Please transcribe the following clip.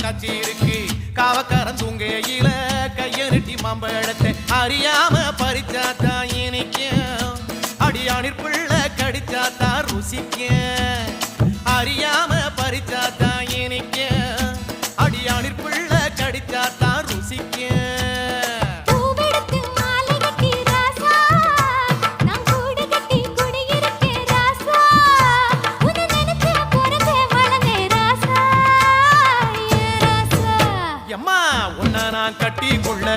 நச்சி இருக்கு காவக்காரன் தூங்கையில கைய நெட்டி மாம்பழத்தை அறியாம பறிச்சாத்தா இனிக்கும் அடியானிற்குள்ள கடிச்சாத்தா ருசிக்கும்